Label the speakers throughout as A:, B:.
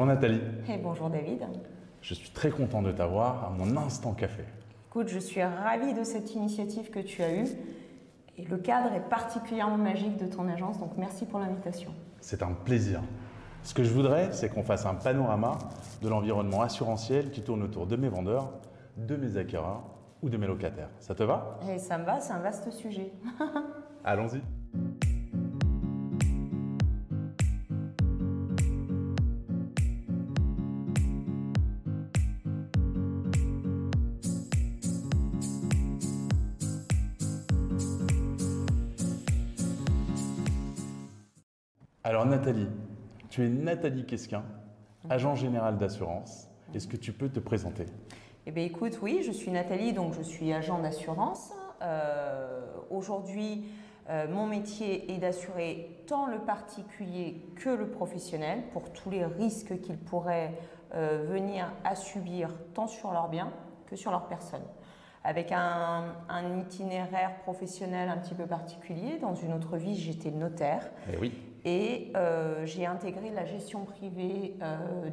A: Bonjour Nathalie.
B: Et bonjour David.
A: Je suis très content de t'avoir à mon instant café.
B: Écoute, je suis ravie de cette initiative que tu as eue et le cadre est particulièrement magique de ton agence, donc merci pour l'invitation.
A: C'est un plaisir. Ce que je voudrais, c'est qu'on fasse un panorama de l'environnement assurantiel qui tourne autour de mes vendeurs, de mes acquéreurs ou de mes locataires. Ça te va?
B: Et ça me va, c'est un vaste sujet.
A: Allons-y. Alors Nathalie, tu es Nathalie Quesquin, agent général d'assurance. Est-ce que tu peux te présenter?
B: Eh bien écoute, oui, je suis Nathalie, donc je suis agent d'assurance. Aujourd'hui, mon métier est d'assurer tant le particulier que le professionnel pour tous les risques qu'ils pourraient venir à subir tant sur leurs biens que sur leur personne. Avec un itinéraire professionnel un petit peu particulier. Dans une autre vie, j'étais notaire.
A: Eh oui.
B: Et j'ai intégré la gestion privée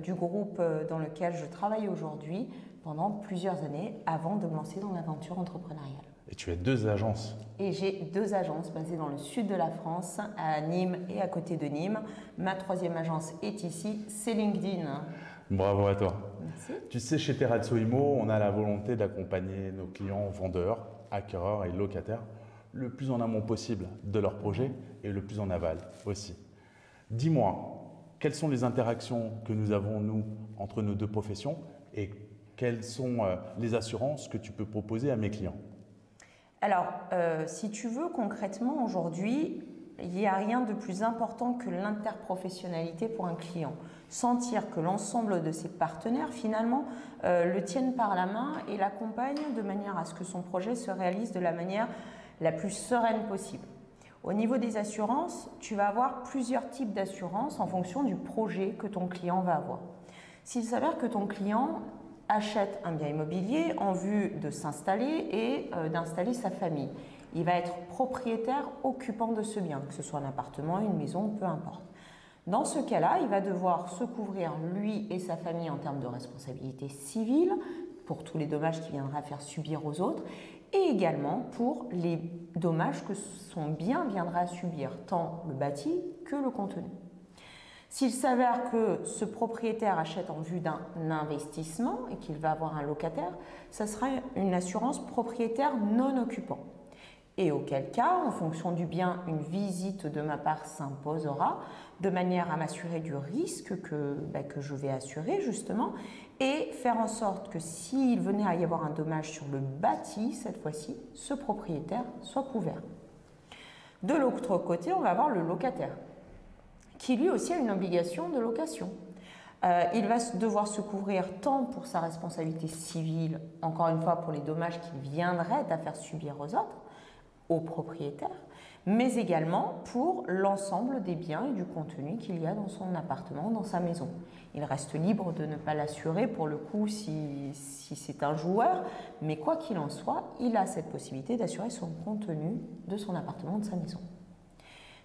B: du groupe dans lequel je travaille aujourd'hui pendant plusieurs années avant de me lancer dans l'aventure entrepreneuriale.
A: Et tu as deux agences.
B: Et j'ai deux agences basées dans le sud de la France, à Nîmes et à côté de Nîmes. Ma troisième agence est ici, c'est LinkedIn.
A: Bravo à toi.
B: Merci.
A: Tu sais, chez Terrazzo Immo, on a la volonté d'accompagner nos clients vendeurs, acquéreurs et locataires le plus en amont possible de leur projet et le plus en aval aussi. Dis-moi, quelles sont les interactions que nous avons, nous, entre nos deux professions et quelles sont les assurances que tu peux proposer à mes clients?
B: Alors, si tu veux, concrètement, aujourd'hui, il n'y a rien de plus important que l'interprofessionnalité pour un client. Sentir que l'ensemble de ses partenaires, finalement, le tiennent par la main et l'accompagnent de manière à ce que son projet se réalise de la manière la plus sereine possible. Au niveau des assurances, tu vas avoir plusieurs types d'assurances en fonction du projet que ton client va avoir. S'il s'avère que ton client achète un bien immobilier en vue de s'installer et d'installer sa famille, il va être propriétaire occupant de ce bien, que ce soit un appartement, une maison, peu importe. Dans ce cas-là, il va devoir se couvrir, lui et sa famille, en termes de responsabilité civile, pour tous les dommages qu'il viendra faire subir aux autres, et également pour les dommages que son bien viendra subir, tant le bâti que le contenu. S'il s'avère que ce propriétaire achète en vue d'un investissement et qu'il va avoir un locataire, ça sera une assurance propriétaire non occupant. Et auquel cas, en fonction du bien, une visite de ma part s'imposera de manière à m'assurer du risque que je vais assurer justement et faire en sorte que s'il venait à y avoir un dommage sur le bâti, cette fois-ci, ce propriétaire soit couvert. De l'autre côté, on va avoir le locataire qui lui aussi a une obligation de location. Il va devoir se couvrir tant pour sa responsabilité civile, encore une fois pour les dommages qu'il viendrait à faire subir aux autres, au propriétaire, mais également pour l'ensemble des biens et du contenu qu'il y a dans son appartement, dans sa maison. Il reste libre de ne pas l'assurer pour le coup si c'est un joueur, mais quoi qu'il en soit, il a cette possibilité d'assurer son contenu de son appartement, de sa maison.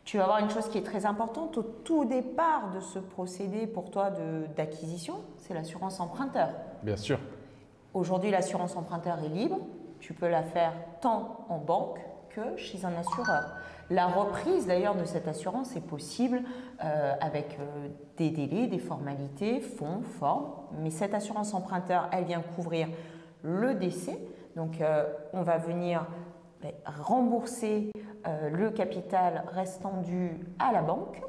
B: Tu vas voir une chose qui est très importante au tout départ de ce procédé pour toi d'acquisition, c'est l'assurance emprunteur.
A: Bien sûr.
B: Aujourd'hui, l'assurance emprunteur est libre. Tu peux la faire tant en banque que chez un assureur. La reprise d'ailleurs de cette assurance est possible avec des délais, des formalités, fonds, formes. Mais cette assurance emprunteur, elle vient couvrir le décès. Donc on va venir rembourser le capital restant dû à la banque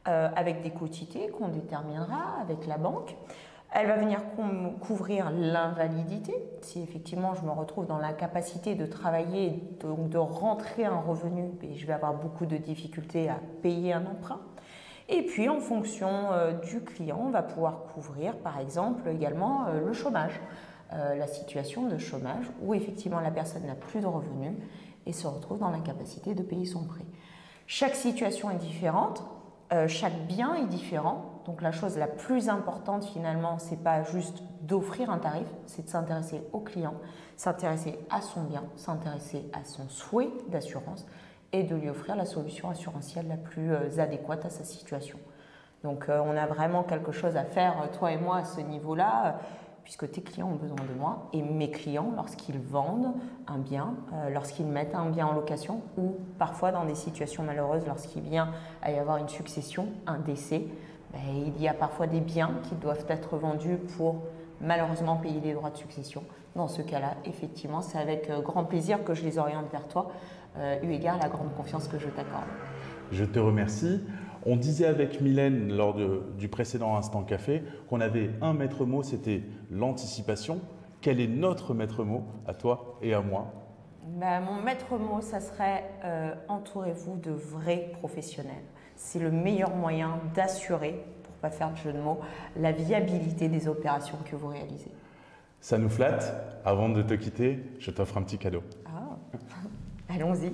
B: avec des quotités qu'on déterminera avec la banque. Elle va venir couvrir l'invalidité, si effectivement je me retrouve dans l'incapacité de travailler, donc de rentrer un revenu, et je vais avoir beaucoup de difficultés à payer un emprunt. Et puis en fonction du client, on va pouvoir couvrir par exemple également le chômage, la situation de chômage où effectivement la personne n'a plus de revenus et se retrouve dans l'incapacité de payer son prêt. Chaque situation est différente, chaque bien est différent. Donc la chose la plus importante finalement, c'est pas juste d'offrir un tarif, c'est de s'intéresser au client, s'intéresser à son bien, s'intéresser à son souhait d'assurance et de lui offrir la solution assurantielle la plus adéquate à sa situation. Donc on a vraiment quelque chose à faire, toi et moi, à ce niveau-là, puisque tes clients ont besoin de moi et mes clients, lorsqu'ils vendent un bien, lorsqu'ils mettent un bien en location ou parfois dans des situations malheureuses, lorsqu'il vient à y avoir une succession, un décès, il y a parfois des biens qui doivent être vendus pour malheureusement payer des droits de succession. Dans ce cas-là, effectivement, c'est avec grand plaisir que je les oriente vers toi, eu égard à la grande confiance que je t'accorde.
A: Je te remercie. On disait avec Mylène lors du précédent Instant Café qu'on avait un maître mot, c'était l'anticipation. Quel est notre maître mot à toi et à moi?
B: Mon maître mot, ça serait entourez-vous de vrais professionnels. C'est le meilleur moyen d'assurer, pour ne pas faire de jeu de mots, la viabilité des opérations que vous réalisez.
A: Ça nous flatte. Avant de te quitter, je t'offre un petit cadeau.
B: Ah, allons-y.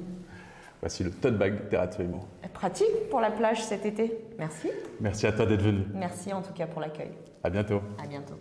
A: Voici le tote bag Terrazzo&Mo.
B: Pratique pour la plage cet été. Merci.
A: Merci à toi d'être venu.
B: Merci en tout cas pour l'accueil.
A: À bientôt.
B: À bientôt.